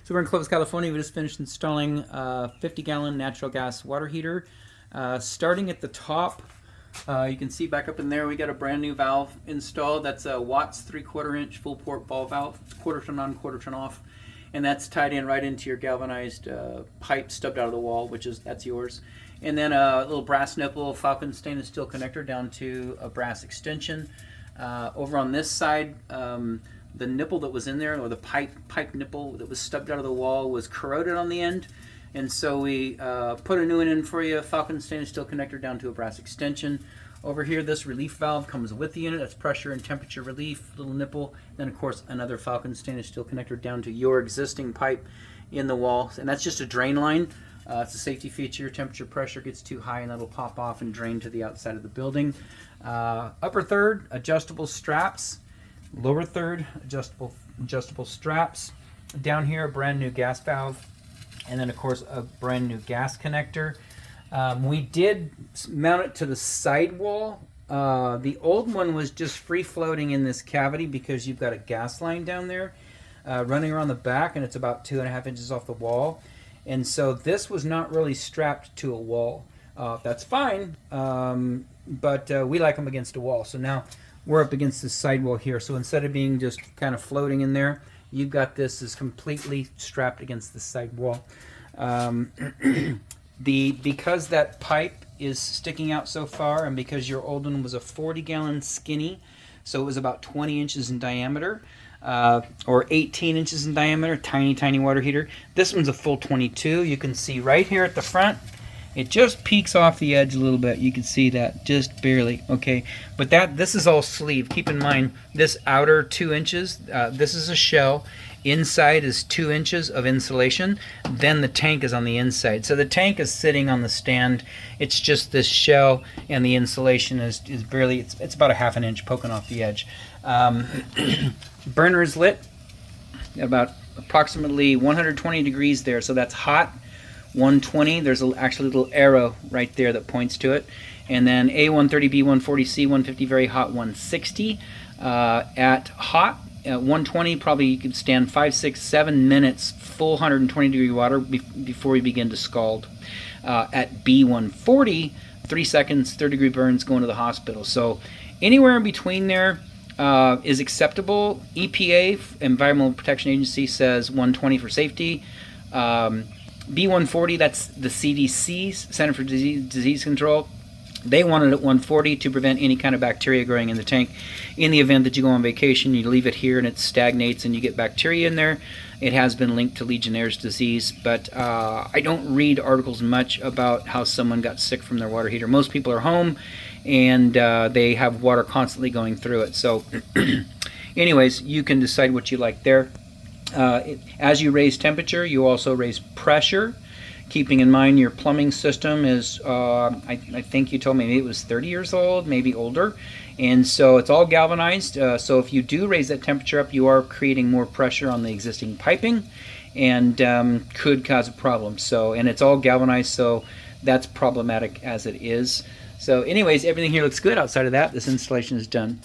So we're in Clovis, California. We just finished installing a 50-gallon natural gas water heater. Starting at the top, you can see back up in there we got a brand new valve installed. That's a Watts 3/4 inch full port ball valve, quarter turn on, quarter turn off, and that's tied in right into your galvanized pipe stubbed out of the wall, that's yours. And then a little brass nipple Falcon stainless steel connector down to a brass extension. Over on this side, the nipple that was in there, or the pipe nipple that was stubbed out of the wall, was corroded on the end, and so we put a new one in for you. Falcon stainless steel connector down to a brass extension. Over here, this relief valve comes with the unit. That's pressure and temperature relief, little nipple. Then of course another Falcon stainless steel connector down to your existing pipe in the wall, and that's just a drain line. It's a safety feature. Temperature pressure gets too high and that'll pop off and drain to the outside of the building. Upper third, adjustable straps. Lower third, adjustable straps. Down here, a brand new gas valve, and then of course a brand new gas connector. We did mount it to the side wall. The old one was just free floating in this cavity because you've got a gas line down there running around the back, and it's about 2.5 inches off the wall. And so this was not really strapped to a wall. That's fine, but we like them against a wall. So now we're up against the sidewall here. So instead of being just kind of floating in there, you've got this is completely strapped against the sidewall. Because that pipe is sticking out so far, and because your old one was a 40-gallon skinny, so it was about 20 inches in diameter, or 18 inches in diameter, tiny water heater. This one's a full 22. You can see right here at the front, it just peeks off the edge a little bit. You can see that just barely, okay? But this is all sleeve. Keep in mind, this outer 2 inches, this is a shell. Inside is 2 inches of insulation. Then the tank is on the inside. So the tank is sitting on the stand. It's just this shell, and the insulation is barely, it's about a 1/2 inch poking off the edge. Burner is lit about approximately 120 degrees there, so that's hot. 120, there's actually a little arrow right there that points to it. And then A130, B140, C150, very hot, 160. At hot, 120, probably you could stand 5, 6, 7 minutes, full 120 degree water before we begin to scald. At B140, 3 seconds, 3rd-degree burns, going to the hospital. So anywhere in between there is acceptable. EPA, Environmental Protection Agency, says 120 for safety. B140, that's the CDC, Center for Disease Control. They want it at 140 to prevent any kind of bacteria growing in the tank. In the event that you go on vacation, you leave it here and it stagnates and you get bacteria in there. It has been linked to Legionnaire's disease, but I don't read articles much about how someone got sick from their water heater. Most people are home and they have water constantly going through it. So anyways, you can decide what you like there. As you raise temperature, you also raise pressure. Keeping in mind your plumbing system is, I think you told me maybe it was 30 years old, maybe older. And so it's all galvanized. So if you do raise that temperature up, you are creating more pressure on the existing piping and could cause a problem. So, and it's all galvanized, so that's problematic as it is. So anyways, everything here looks good. Outside of that, this installation is done.